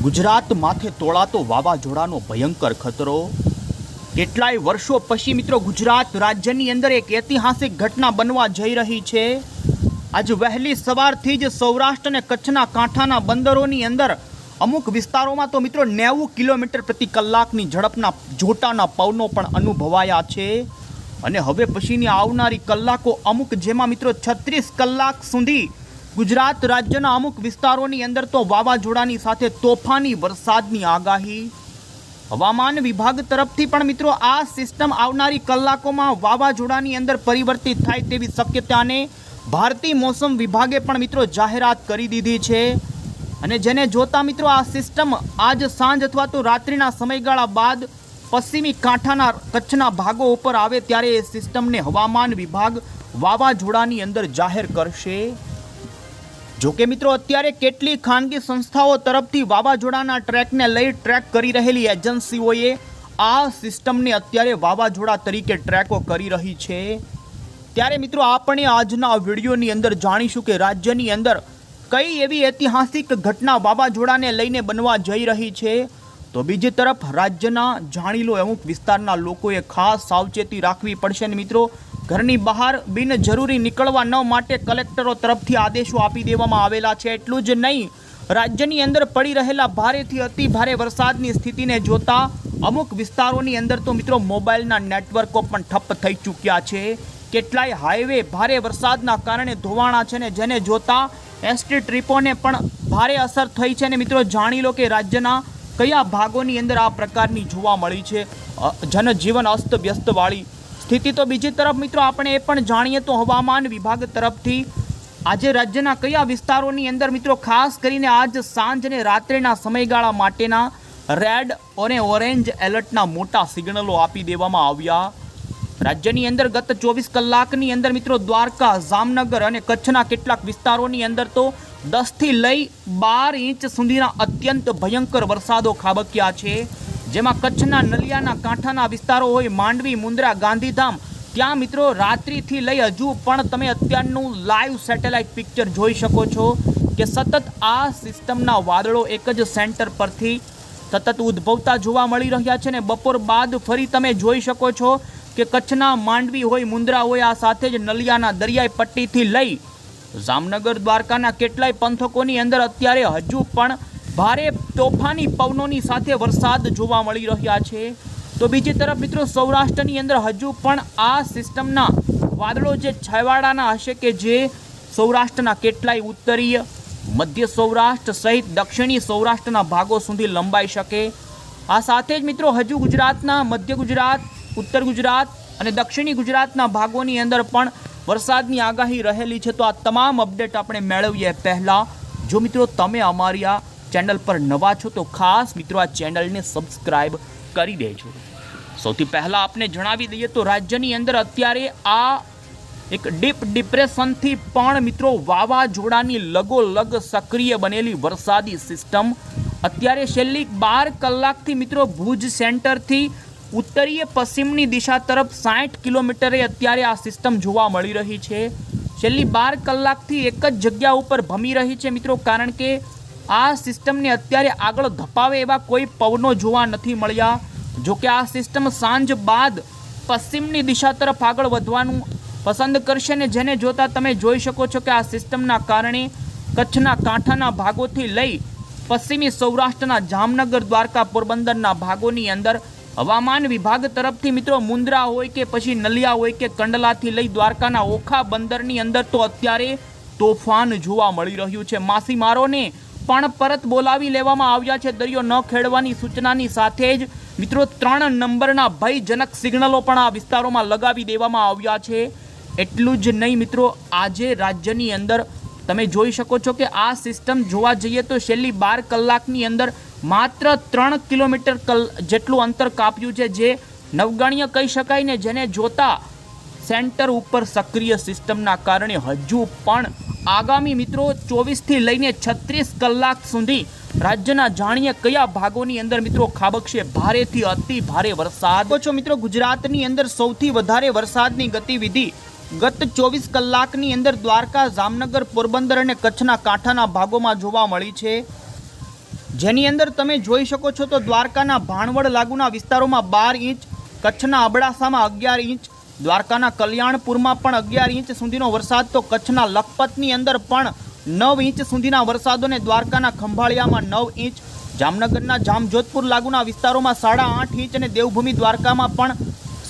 ગુજરાત માથે તોળાતો વાવાઝોડાનો ભયંકર ખતરો। કેટલાય વર્ષો પછી મિત્રો ગુજરાત રાજ્યની અંદર એક ઐતિહાસિક ઘટના બનવા જઈ રહી છે। આજ વહેલી સવારથી જ સૌરાષ્ટ્ર અને કચ્છના કાંઠાના બંદરોની અંદર અમુક વિસ્તારોમાં તો મિત્રો 90 કિલોમીટર પ્રતિ કલાકની ઝડપના જોટાના પવનો પણ અનુભવાયા છે। અને હવે પછીની આવનારી કલાકો અમુક જેમાં મિત્રો 36 કલાક સુધી ગુજરાત રાજ્યના અમુક વિસ્તારોની અંદર તો વાવાઝોડાની સાથે તોફાની વરસાદની આગાહી। હવામાન વિભાગ તરફથી પણ મિત્રો આ સિસ્ટમ આવનારી કલાકોમાં વાવાઝોડાની અંદર પરિવર્તિત થાય તેવી શક્યતાને ભારતીય મોસમ વિભાગે પણ મિત્રો જાહેરાત કરી દીધી છે। અને જેને જોતા મિત્રો આ સિસ્ટમ આજ સાંજ અથવા તો રાત્રિના સમયગાળા બાદ પશ્ચિમી કાંઠાના કચ્છના ભાગો ઉપર આવે ત્યારે એ સિસ્ટમને હવામાન વિભાગ વાવાઝોડાની અંદર જાહેર કરશે। જોકે મિત્રો અત્યારે કેટલી ખાનગી સંસ્થાઓ તરફથી વાવાઝોડાના ટ્રેકને લઈ ટ્રેક કરી રહેલી એજન્સીઓએ આ સિસ્ટમને અત્યારે વાવાઝોડા તરીકે ટ્રેકો કરી રહી છે। ત્યારે મિત્રો આપણે આજના વિડીયોની અંદર જાણીશું કે રાજ્યની અંદર કઈ એવી ઐતિહાસિક ઘટના વાવાઝોડાને લઈને બનવા જઈ રહી છે। તો બીજી તરફ રાજ્યના જાણી લો અમુક વિસ્તારના લોકોએ ખાસ સાવચેતી રાખવી પડશે ને મિત્રો ઘરની બહાર બિનજરૂરી નીકળવા ન માટે કલેક્ટરો તરફથી આદેશો આપી દેવામાં આવેલા છે। એટલું જ નહીં, રાજ્યની અંદર પડી રહેલા ભારેથી અતિ ભારે વરસાદની સ્થિતિને જોતા અમુક વિસ્તારોની અંદર તો મિત્રો મોબાઈલના નેટવર્કો પણ ઠપ થઈ ચૂક્યા છે। કેટલાય હાઈવે ભારે વરસાદના કારણે ધોવાણા છે ને જેને જોતા એસટી ટ્રીપોને પણ ભારે અસર થઈ છે। ને મિત્રો જાણી લો કે રાજ્યના કયા ભાગોની અંદર આ પ્રકારની જોવા મળી છે જનજીવન અસ્તવ્યસ્તવાળી સ્થિતિ। તો બીજી તરફ મિત્રો આપણે એ પણ જાણીએ તો હવામાન વિભાગ તરફથી આજે રાજ્યના કયા વિસ્તારોની અંદર મિત્રો ખાસ કરીને આજ સાંજ અને રાત્રિના સમયગાળા માટેના રેડ અને ઓરેન્જ એલર્ટના મોટા સિગ્નલો આપી દેવામાં આવ્યા। રાજ્યની અંદર ગત 24 કલાકની અંદર મિત્રો દ્વારકા, જામનગર અને કચ્છના કેટલાક વિસ્તારોની અંદર તો 10 થી લઈ 12 ઇંચ સુધીના અત્યંત ભયંકર વરસાદો ખાબક્યા છે। જેમાં કચ્છના નલિયાના કાંઠાના વિસ્તારો હોય માંડવી, મુન્દ્રા, ગાંધીધામ ત્યાં મિત્રો રાત્રિથી લઈ હજુ પણ તમે અત્યારનું લાઈવ સેટેલાઇટ પિક્ચર જોઈ શકો છો કે સતત આ સિસ્ટમના વાદળો એક જ સેન્ટર પરથી સતત ઉદ્ભવતા જોવા મળી રહ્યા છે। ને બપોર બાદ ફરી તમે જોઈ શકો છો કે કચ્છના માંડવી હોય, મુન્દ્રા હોય, આ સાથે જ નલિયાના દરિયાઈ પટ્ટીથી લઈ જામનગર, દ્વારકાના કેટલાય પંથકોની અંદર અત્યારે હજુ પણ ભારે તોફાની પવનોની સાથે વરસાદ જોવા મળી રહ્યા છે। તો બીજી તરફ મિત્રો સૌરાષ્ટ્રની અંદર હજુ પણ આ સિસ્ટમના વાદળો જે છાયવાડાના હશે કે જે સૌરાષ્ટ્રના કેટલાય ઉત્તરીય, મધ્ય સૌરાષ્ટ્ર સહિત દક્ષિણી સૌરાષ્ટ્રના ભાગો સુધી લંબાઈ શકે। આ સાથે જ મિત્રો હજુ ગુજરાતના મધ્ય ગુજરાત, ઉત્તર ગુજરાત અને દક્ષિણી ગુજરાતના ભાગોની અંદર પણ વરસાદની આગાહી રહેલી છે। તો આ તમામ અપડેટ આપણે મેળવીએ પહેલાં જો મિત્રો તમે અમારી આ ચેનલ પર નવા છો તો ખાસ મિત્રો આ ચેનલને સબસ્ક્રાઈબ કરી દેજો। સૌથી પહેલાં આપણે જણાવી દઈએ તો રાજ્યની અંદર અત્યારે આ એક ડીપ ડિપ્રેશનથી પણ મિત્રો વાવાઝોડાની લગોલગ સક્રિય બનેલી વરસાદી સિસ્ટમ અત્યારે છેલ્લી 12 કલાકથી મિત્રો ભુજ સેન્ટરથી ઉત્તરીય પશ્ચિમની દિશા તરફ 60 કિલોમીટરે અત્યારે આ સિસ્ટમ જોવા મળી રહી છે। છેલ્લી 12 કલાકથી એક જ જગ્યા ઉપર ભમી રહી છે મિત્રો કારણ કે આ સિસ્ટમને અત્યારે આગળ ધપાવે એવા કોઈ પવનો જોવા નથી મળ્યા। જોકે આ સિસ્ટમ સાંજ બાદ પશ્ચિમની દિશા તરફ આગળ વધવાનું પસંદ કરશે ને જેને જોતા તમે જોઈ શકો છો કે આ સિસ્ટમના કારણે કચ્છના કાંઠાના ભાગોથી લઈ પશ્ચિમી સૌરાષ્ટ્રના જામનગર, દ્વારકા, પોરબંદરના ભાગોની અંદર હવામાન વિભાગ તરફથી મિત્રો મુન્દ્રા હોય કે પછી નલિયા હોય કે કંડલાથી લઈ દ્વારકાના ઓખા બંદરની અંદર તો અત્યારે તોફાન જોવા મળી રહ્યું છે। માછીમારોને પણ પરત બોલાવી લેવામાં આવ્યા છે। દરિયો ન ખેડવાની સૂચનાની સાથે જ મિત્રો 3 નંબરના ભયજનક સિગ્નલો પણ આ વિસ્તારોમાં લગાવી દેવામાં આવ્યા છે। એટલું જ નહીં મિત્રો આજે રાજ્યની અંદર તમે જોઈ શકો છો કે આ સિસ્ટમ જોવા જઈએ તો છેલ્લી 12 કલાકની અંદર માત્ર 3 કિલોમીટર જેટલું અંતર કાપ્યું છે જે નવગણ્ય કહી શકાય ને જેને જોતા સેન્ટર ઉપર સક્રિય સિસ્ટમના કારણે હજુ પણ આગામી મિત્રો 24 થી લઈને 36 કલાક સુધી રાજ્યના જાણીએ કયા ભાગોની અંદર મિત્રો ખાબકશે ભારેથી અતિ ભારે વરસાદ। છો મિત્રો ગુજરાતની અંદર સૌથી વધારે વરસાદની ગતિવિધિ ગત 24 કલાકની અંદર દ્વારકા, જામનગર, પોરબંદર અને કચ્છના કાંઠાના ભાગોમાં જોવા મળી છે। જેની અંદર તમે જોઈ શકો છો તો દ્વારકાના ભાણવડ લાગુના વિસ્તારોમાં 12 ઇંચ, કચ્છના અબડાસામાં 11 ઇંચ, દ્વારકાના કલ્યાણપુરમાં પણ 11 ઇંચ સુધીનો વરસાદ, તો કચ્છના લખપતની અંદર પણ 9 ઇંચ સુધીના વરસાદો અને દ્વારકાના ખંભાળિયામાં 9 ઇંચ, જામનગરના જામજોધપુર લાગુના વિસ્તારોમાં 8.5 ઇંચ અને દેવભૂમિ દ્વારકામાં પણ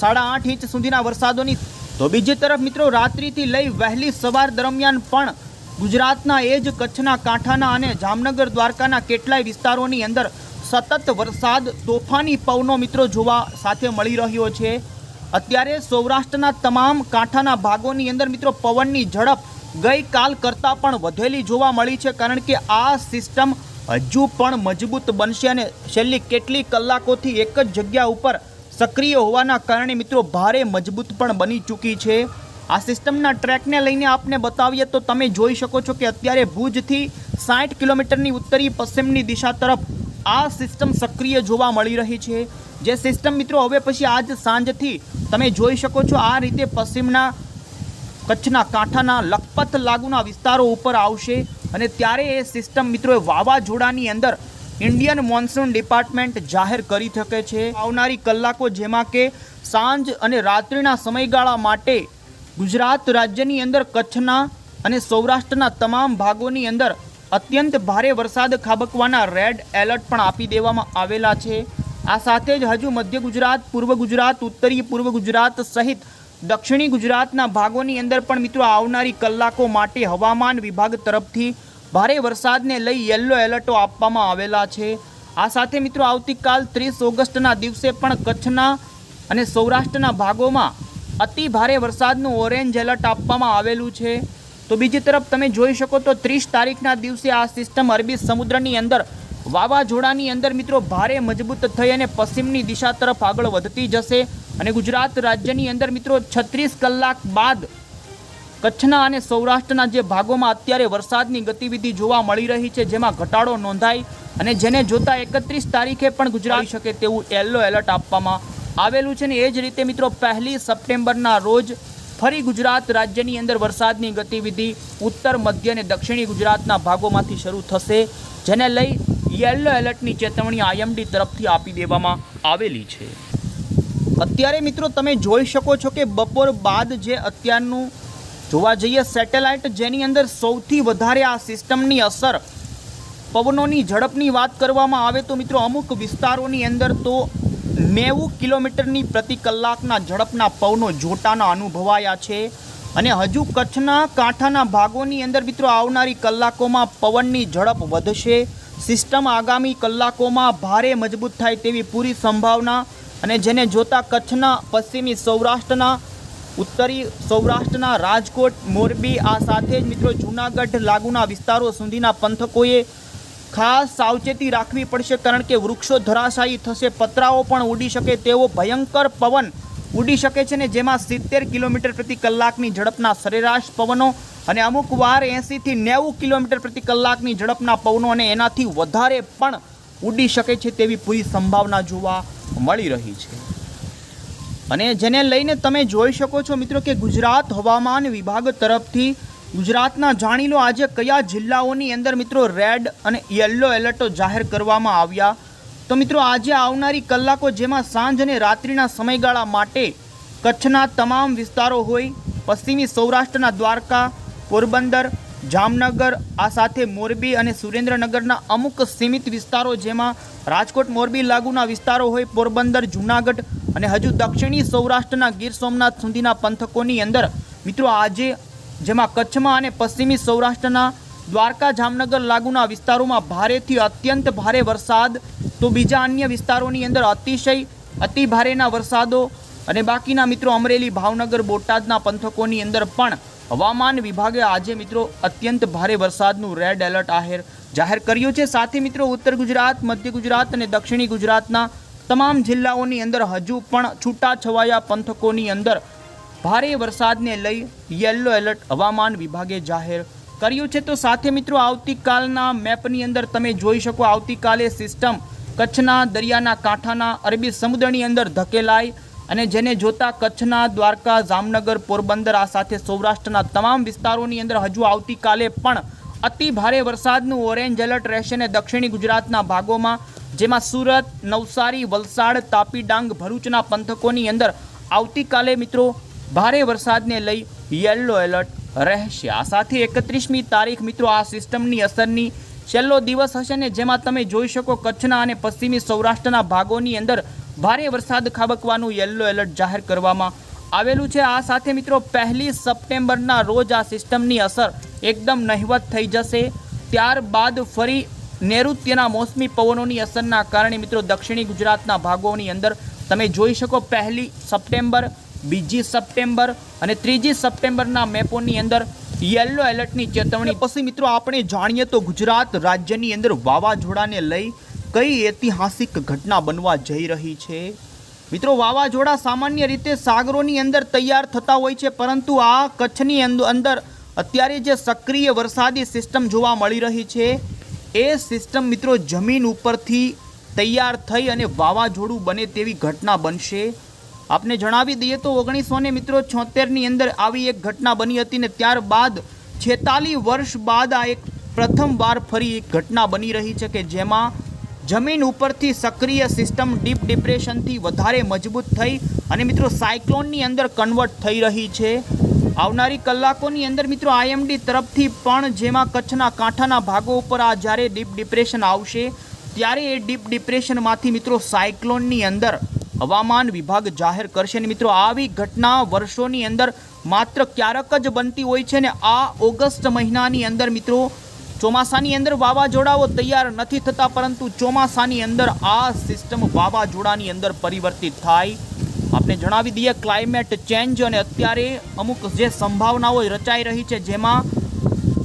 8.5 ઇંચ સુધીના વરસાદોની. તો બીજી તરફ મિત્રો રાત્રિથી લઈ વહેલી સવાર દરમિયાન પણ ગુજરાતના એ જ કચ્છના કાંઠાના અને જામનગર દ્વારકાના કેટલાય વિસ્તારોની અંદર સતત વરસાદ, તોફાની પવનો મિત્રો જોવા સાથે મળી રહ્યો છે. અત્યારે સૌરાષ્ટ્રના તમામ કાંઠાના ભાગોની અંદર મિત્રો પવનની ઝડપ ગઈકાલ કરતાં પણ વધેલી જોવા મળી છે, કારણ કે આ સિસ્ટમ હજુ પણ મજબૂત બનશે અને છેલ્લી કેટલી કલાકોથી એક જ જગ્યા ઉપર સક્રિય હોવાના કારણે મિત્રો ભારે મજબૂત પણ બની ચૂકી છે. આ સિસ્ટમના ટ્રેકને લઈને આપને બતાવીએ તો તમે જોઈ શકો છો કે અત્યારે ભુજથી 60 કિલોમીટરની ઉત્તરી પશ્ચિમની દિશા તરફ આ સિસ્ટમ સક્રિય જોવા મળી રહી છે. જે સિસ્ટમ મિત્રો હવે પછી આજ સાંજથી તમે જોઈ શકો છો આ રીતે પશ્ચિમના કચ્છના કાંઠાના લખપત લાગુના વિસ્તારો ઉપર આવશે અને ત્યારે એ સિસ્ટમ મિત્રો વાવાઝોડાની અંદર ઇન્ડિયન મોન્સૂન ડિપાર્ટમેન્ટ જાહેર કરી શકે છે. આવનારી કલાકો જેમાં કે સાંજ અને રાત્રિના સમયગાળા માટે ગુજરાત રાજ્યની અંદર કચ્છના અને સૌરાષ્ટ્રના તમામ ભાગોની અંદર અત્યંત ભારે વરસાદ ખાબકવાના રેડ એલર્ટ પણ આપી દેવામાં આવેલા છે. આ સાથે જ હજુ મધ્ય ગુજરાત, પૂર્વ ગુજરાત, ઉત્તરી પૂર્વ ગુજરાત સહિત દક્ષિણી ગુજરાતના ભાગોની અંદર પણ મિત્રો આવનારી કલાકો માટે હવામાન વિભાગ તરફથી ભારે વરસાદને લઈ યલો એલર્ટો આપવામાં આવેલા છે. આ સાથે મિત્રો આવતીકાલ 30 ઓગસ્ટના દિવસે પણ કચ્છના અને સૌરાષ્ટ્રના ભાગોમાં અતિ ભારે વરસાદનું ઓરેન્જ એલર્ટ આપવામાં આવેલું છે. તો બીજી તરફ તમે જોઈ શકો તો 30 તારીખના દિવસે આ સિસ્ટમ અરબી સમુદ્રની અંદર વાવાઝોડાની અંદર મિત્રો ભારે મજબૂત થઈ અને પશ્ચિમની દિશા તરફ આગળ વધતી જશે અને ગુજરાત રાજ્યની અંદર મિત્રો 36 કલાક બાદ કચ્છના અને સૌરાષ્ટ્રના જે ભાગોમાં અત્યારે વરસાદની ગતિવિધિ જોવા મળી રહી છે જેમાં ઘટાડો નોંધાય અને જેને જોતા 31 તારીખે પણ ગુજરાત શકે તેવું યલો એલર્ટ આપવામાં આવેલું છે. ને એ જ રીતે મિત્રો 1 સપ્ટેમ્બરના રોજ ફરી ગુજરાત રાજ્યની અંદર વરસાદની ગતિવિધિ ઉત્તર, મધ્ય અને દક્ષિણી ગુજરાતના ભાગોમાંથી શરૂ થશે, જેને લઈ યલો એલર્ટની ચેતવણી આઈએમડી તરફથી આપી દેવામાં આવેલી છે. અત્યારે મિત્રો તમે જોઈ શકો છો કે બપોર બાદ જે અત્યારનું જોવા જઈએ સેટેલાઇટ જેની અંદર સૌથી વધારે આ સિસ્ટમની અસર પવનોની ઝડપની વાત કરવામાં આવે તો મિત્રો અમુક વિસ્તારોની અંદર તો 90 કિલોમીટરની પ્રતિ કલાકના ઝડપના પવનો જોટાના અનુભવાયા છે અને હજુ કચ્છના કાંઠાના ભાગોની અંદર મિત્રો આવનારી કલાકોમાં પવનની ઝડપ વધશે. સિસ્ટમ આગામી કલાકોમાં ભારે મજબૂત થાય તેવી પૂરી સંભાવના અને જેને જોતા કચ્છના, પશ્ચિમી સૌરાષ્ટ્રના, ઉત્તરી સૌરાષ્ટ્રના રાજકોટ, મોરબી આ સાથે જ મિત્રો જૂનાગઢ લાગુના વિસ્તારો સુધીના પંથકોએ ખાસ સાવચેતી રાખવી પડશે, કારણ કે વૃક્ષો ધરાશાયી થશે, પતરાઓ પણ ઉડી શકે તેવો ભયંકર પવન ઉડી શકે છે ને જેમાં 70 કિલોમીટર પ્રતિ કલાકની ઝડપના સરેરાશ પવનો અને અમુક વાર 80 થી 90 કિલોમીટર પ્રતિ કલાકની ઝડપના પવનો અને એનાથી વધારે પણ ઉડી શકે છે તેવી પૂરી સંભાવના જોવા મળી રહી છે. અને જેને લઈને તમે જોઈ શકો છો મિત્રો કે ગુજરાત હવામાન વિભાગ તરફથી ગુજરાતના જાણી લો આજે કયા જિલ્લાઓની અંદર મિત્રો રેડ અને યલો એલર્ટો જાહેર કરવામાં આવ્યા. તો મિત્રો આજે આવનારી કલાકો જેમાં સાંજ અને રાત્રિના સમયગાળા માટે કચ્છના તમામ વિસ્તારો હોય, પશ્ચિમી સૌરાષ્ટ્રના દ્વારકા, પોરબંદર, જામનગર આ સાથે મોરબી અને સુરેન્દ્રનગરના અમુક સીમિત વિસ્તારો જેમાં રાજકોટ, મોરબી લાગુના વિસ્તારો હોય, પોરબંદર, જૂનાગઢ અને હજુ દક્ષિણી સૌરાષ્ટ્રના ગીર સોમનાથ સુધીના પંથકોની અંદર મિત્રો આજે જેમાં કચ્છમાં અને પશ્ચિમી સૌરાષ્ટ્રના દ્વારકા, જામનગર લાગુના વિસ્તારોમાં ભારેથી અત્યંત ભારે વરસાદ, તો બીજા અન્ય વિસ્તારોની અંદર અતિશય અતિ ભારેના વરસાદો અને બાકીના મિત્રો અમરેલી, ભાવનગર, બોટાદના પંથકોની અંદર પણ હવામાન વિભાગે આજે મિત્રો અત્યંત ભારે વરસાદનું રેડ એલર્ટ જાહેર કર્યું છે. સાથે મિત્રો ઉત્તર ગુજરાત, મધ્ય ગુજરાત અને દક્ષિણી ગુજરાતના તમામ જિલ્લાઓની અંદર હજુ પણ છૂટાછવાયા પંથકોની અંદર ભારે વરસાદને લઈ યલો એલર્ટ હવામાન વિભાગે જાહેર કર્યું છે. તો સાથે મિત્રો આવતીકાલના મેપની અંદર તમે જોઈ શકો આવતીકાલે સિસ્ટમ કચ્છના દરિયાના કાંઠાના અરબી સમુદ્રની અંદર ધકેલાય અને જેને જોતા કચ્છના દ્વારકા, જામનગર, પોરબંદર આ સાથે સૌરાષ્ટ્રના તમામ વિસ્તારોની અંદર હજુ આવતીકાલે પણ અતિ ભારે વરસાદનું ઓરેન્જ એલર્ટ રહેશે અને દક્ષિણી ગુજરાતના ભાગોમાં જેમાં સુરત, નવસારી, વલસાડ, તાપી, ડાંગ, ભરૂચના પંથકોની અંદર આવતીકાલે મિત્રો ભારે વરસાદને લઈ યલો એલર્ટ રહેશે। આ સાથે 31મી તારીખ મિત્રો આ સિસ્ટમની અસરની છેલ્લો દિવસ હશે ને જેમાં તમે જોઈ શકો કચ્છના અને પશ્ચિમી સૌરાષ્ટ્રના ભાગોની અંદર ભારે વરસાદ ખાબકવાનું યલો એલર્ટ જાહેર કરવામાં આવેલું છે। આ સાથે મિત્રો 1 સપ્ટેમ્બરના રોજ આ સિસ્ટમની અસર એકદમ નહિવત થઈ જશે। ત્યારબાદ ફરી નૈઋત્યના મોસમી પવનોની અસરના કારણે મિત્રો દક્ષિણી ગુજરાતના ભાગોની અંદર તમે જોઈ શકો 1 સપ્ટેમ્બર, 2 સપ્ટેમ્બર અને 3 સપ્ટેમ્બરના મેપોની અંદર યલો એલર્ટની ચેતવણી। પછી મિત્રો આપણે જાણીએ તો ગુજરાત રાજ્યની અંદર વાવાઝોડાને લઈ કઈ ઐતિહાસિક ઘટના બનવા જઈ રહી છે। મિત્રો વાવાઝોડા સામાન્ય રીતે સાગરોની અંદર તૈયાર થતા હોય છે, પરંતુ આ કચ્છની અંદર અત્યારે જે સક્રિય વરસાદી સિસ્ટમ જોવા મળી રહી છે એ સિસ્ટમ મિત્રો જમીન ઉપરથી તૈયાર થઈ અને વાવાઝોડું બને તેવી ઘટના બનશે। આપને જણાવી દઈએ તો 1976ની અંદર આવી એક ઘટના બની હતી ને ત્યારબાદ 46 વર્ષ બાદ આ એક પ્રથમવાર ફરી એક ઘટના બની રહી છે કે જેમાં જમીન ઉપરથી સક્રિય સિસ્ટમ ડીપ ડિપ્રેશનથી વધારે મજબૂત થઈ અને મિત્રો સાયક્લોનની અંદર કન્વર્ટ થઈ રહી છે। આવનારી કલાકોની અંદર મિત્રો આઈએમડી તરફથી પણ જેમાં કચ્છના કાંઠાના ભાગો ઉપર આ જ્યારે ડીપ ડિપ્રેશન આવશે ત્યારે એ ડીપ ડિપ્રેશનમાંથી મિત્રો સાયક્લોનની અંદર હવામાન વિભાગ જાહેર કરશે અને મિત્રો આવી ઘટના વર્ષોની અંદર માત્ર ક્યારેક જ બનતી હોય છે ને આ ઓગસ્ટ મહિનાની અંદર મિત્રો ચોમાસાની અંદર વાવાઝોડાઓ તૈયાર નથી થતા, પરંતુ ચોમાસાની અંદર આ સિસ્ટમ વાવાઝોડાની અંદર પરિવર્તિત થાય। આપને જણાવી દઈએ ક્લાઇમેટ ચેન્જ અને અત્યારે અમુક જે સંભાવનાઓ રચાઈ રહી છે જેમાં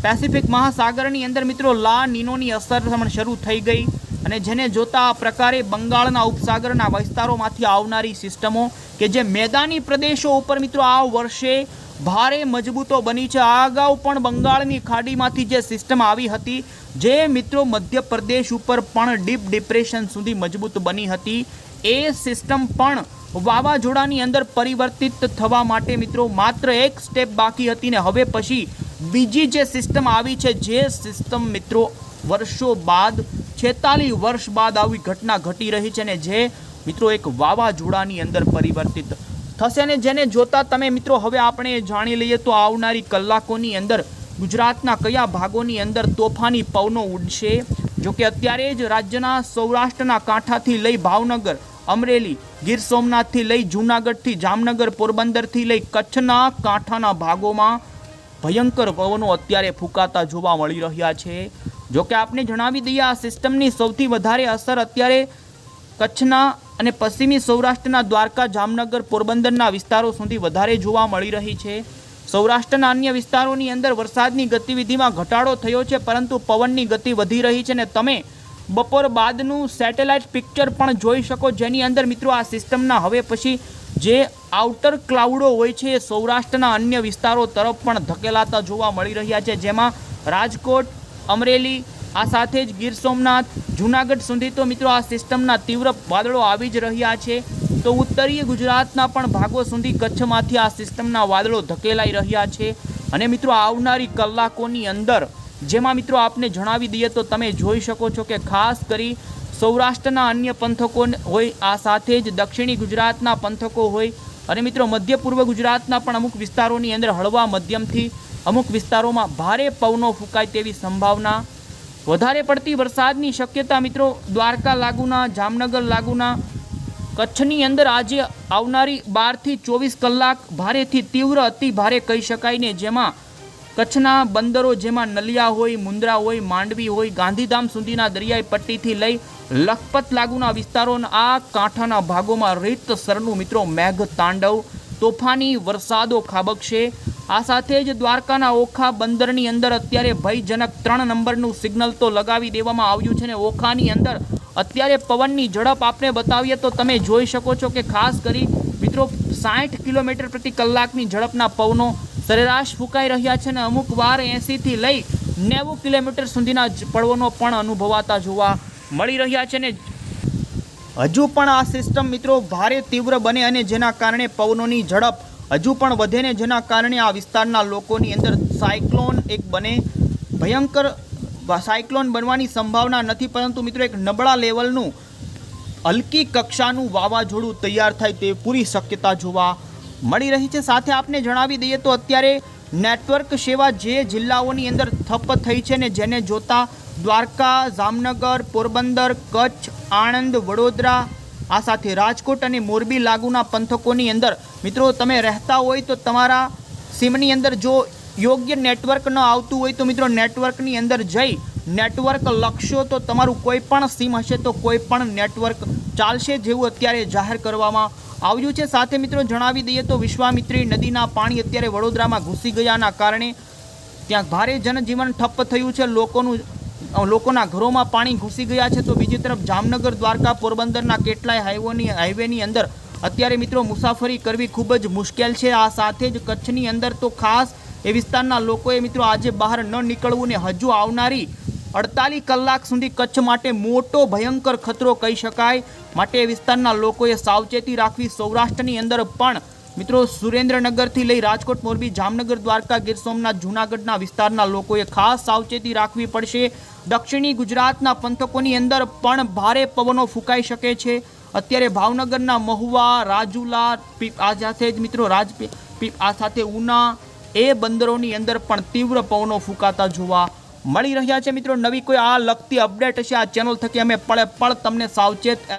પેસિફિક મહાસાગરની અંદર મિત્રો લા નીનોની અસર શરૂ થઈ ગઈ અને જેને જોતા આ પ્રકારે બંગાળના ઉપસાગરના વિસ્તારોમાંથી આવનારી સિસ્ટમો કે જે મેદાની પ્રદેશો ઉપર મિત્રો આ વર્ષે ભારે મજબૂતો બની છે। આ અગાઉ પણ બંગાળની ખાડીમાંથી જે સિસ્ટમ આવી હતી જે મિત્રો મધ્યપ્રદેશ ઉપર પણ ડીપ ડિપ્રેશન સુધી મજબૂત બની હતી, એ સિસ્ટમ પણ વાવાઝોડાની અંદર પરિવર્તિત થવા માટે મિત્રો માત્ર એક સ્ટેપ બાકી હતી ને હવે પછી બીજી જે સિસ્ટમ આવી છે જે સિસ્ટમ મિત્રો વર્ષો બાદ 46 વર્ષ બાદ આવી ઘટના ઘટી રહી છે ને જે મિત્રો એક વાવાઝોડાની અંદર પરિવર્તિત થશે ને જેને જોતા તમે મિત્રો હવે આપણે જાણી લઈએ તો આવનારી કલાકોની અંદર ગુજરાતના કયા ભાગોની અંદર તોફાની પવનો ઉડશે। જોકે અત્યારે જ રાજ્યના સૌરાષ્ટ્રના કાંઠાથી લઈ ભાવનગર, અમરેલી, ગીર સોમનાથથી લઈ જૂનાગઢથી જામનગર, પોરબંદરથી લઈ કચ્છના કાંઠાના ભાગોમાં ભયંકર પવનો અત્યારે ફૂંકાતા જોવા મળી રહ્યા છે। જોકે આપને જણાવી દઈએ આ સિસ્ટમની સૌથી વધારે અસર અત્યારે કચ્છના અને પશ્ચિમી સૌરાષ્ટ્રના દ્વારકા, જામનગર, પોરબંદરના વિસ્તારો સુધી વધારે જોવા મળી રહી છે। સૌરાષ્ટ્રના અન્ય વિસ્તારોની અંદર વરસાદની ગતિવિધિમાં ઘટાડો થયો છે, પરંતુ પવનની ગતિ વધી રહી છે ને તમે બપોર બાદનું સેટેલાઇટ પિક્ચર પણ જોઈ શકો જેની અંદર મિત્રો આ સિસ્ટમના હવે પછી જે આઉટર ક્લાઉડો હોય છે એ સૌરાષ્ટ્રના અન્ય વિસ્તારો તરફ પણ ધકેલાતા જોવા મળી રહ્યા છે, જેમાં રાજકોટ, અમરેલી, આ સાથે જ ગીર સોમનાથ, જૂનાગઢ સુધી તો મિત્રો આ સિસ્ટમના તીવ્ર વાદળો આવી જ રહ્યા છે। તો ઉત્તરીય ગુજરાતના પણ ભાગો સુધી કચ્છમાંથી આ સિસ્ટમના વાદળો ધકેલાઈ રહ્યા છે અને મિત્રો આવનારી કલાકોની અંદર જેમાં મિત્રો આપને જણાવી દઈએ તો તમે જોઈ શકો છો કે ખાસ કરી સૌરાષ્ટ્રના અન્ય પંથકો હોય, આ સાથે જ દક્ષિણી ગુજરાતના પંથકો હોય અને મિત્રો મધ્ય પૂર્વ ગુજરાતના પણ અમુક વિસ્તારોની અંદર હળવા મધ્યમથી અમુક વિસ્તારોમાં ભારે પવનો ફૂંકાય તેવી સંભાવના। વધારે પડતી વરસાદની શક્યતા મિત્રો દ્વારકા લાગુના, જામનગર લાગુના કચ્છની અંદર આજે આવનારી 12 થી 24 કલાક ભારેથી તીવ્ર અતિ ભારે કહી શકાય ને જેમાં કચ્છના બંદરો જેમાં નલિયા હોય, મુન્દ્રા હોય, માંડવી હોય, ગાંધીધામ સુધીના દરિયાઈ પટ્ટીથી લઈ લખપત લાગુના વિસ્તારોના આ કાંઠાના ભાગોમાં રીતસરનું મિત્રો મેઘ તાંડવ તોફાની વરસાદો ખાબકશે। આ સાથે જ દ્વારકાના ઓખા બંદરની અંદર અત્યારે ભયજનક 3 નંબરનું સિગ્નલ તો લગાવી દેવામાં આવ્યું છે ને ઓખાની અંદર અત્યારે પવનની ઝડપ આપણે બતાવીએ તો તમે જોઈ શકો છો કે ખાસ કરી મિત્રો 60 કિલોમીટર પ્રતિ કલાકની ઝડપના પવનો સરેરાશ ફૂંકાઈ રહ્યા છે ને અમુક વાર 80 થી લઈ 90 કિલોમીટર સુધીના પવનો પણ અનુભવાતા જોવા મળી રહ્યા છે ને હજુ પણ આ સિસ્ટમ મિત્રો ભારે તીવ્ર બને અને જેના કારણે પવનોની ઝડપ હજુ પણ વધે ને જેના કારણે આ વિસ્તારના લોકોની અંદર સાયક્લોન એક બને ભયંકર સાયક્લોન બનવાની સંભાવના નથી, પરંતુ મિત્રો એક નબળા લેવલનું હલકી કક્ષાનું વાવાઝોડું તૈયાર થાય તે પૂરી શક્યતા જોવા મળી રહી છે। સાથે આપને જણાવી દઈએ તો અત્યારે નેટવર્ક સેવા જે જિલ્લાઓની અંદર ઠપ્પ થઈ છે ને જેને જોતા દ્વારકા, જામનગર, પોરબંદર, કચ્છ, આણંદ, વડોદરા, આ સાથે રાજકોટ અને મોરબી લાગુના પંથકોની અંદર મિત્રો તમે રહેતા હોય તો તમારા સિમની અંદર જો યોગ્ય નેટવર્ક ન આવતું હોય તો મિત્રો નેટવર્કની અંદર જઈ નેટવર્ક લખશો તો તમારું કોઈ પણ સિમ હશે તો કોઈ પણ નેટવર્ક ચાલશે, જેવું અત્યારે જાહેર કરવામાં આવ્યું છે। સાથે મિત્રો જણાવી દઈએ તો વિશ્વામિત્રી નદીના પાણી અત્યારે વડોદરામાં ઘૂસી ગયાના કારણે ત્યાં ભારે જનજીવન ઠપ્પ થયું છે, લોકોના ઘરોમાં પાણી ઘૂસી ગયા છે। તો બીજી તરફ જામનગર, દ્વારકા, પોરબંદરના કેટલાય હાઈવેની અંદર અત્યારે મિત્રો મુસાફરી કરવી ખૂબ જ મુશ્કેલ છે। આ સાથે જ કચ્છની અંદર તો ખાસ એ વિસ્તારના લોકોએ મિત્રો આજે બહાર ન નીકળવું ને હજુ આવનારી 48 કલાક સુધી કચ્છ માટે મોટો ભયંકર ખતરો કહી શકાય, માટે એ વિસ્તારના લોકોએ સાવચેતી રાખવી। સૌરાષ્ટ્રની અંદર પણ મિત્રો સુરેન્દ્રનગરથી લઈ રાજકોટ, મોરબી, જામનગર, દ્વારકા, ગીર સોમનાથ, જૂનાગઢના વિસ્તારના લોકોએ ખાસ સાવચેતી રાખવી પડશે। દક્ષિણી ગુજરાતના પંથકોની અંદર પણ ભારે પવનો ફૂંકાઈ શકે છે। અત્યારે ભાવનગરના મહુવા, રાજુલા, આ સાથે જ મિત્રો આ સાથે ઉના એ બંદરોની અંદર પણ તીવ્ર પવનો ફૂંકાતા જોવા મળી રહ્યા છે। મિત્રો નવી કોઈ આ લગતી અપડેટ હશે આ ચેનલ થકી અમે પળે પળ તમને સાવચેત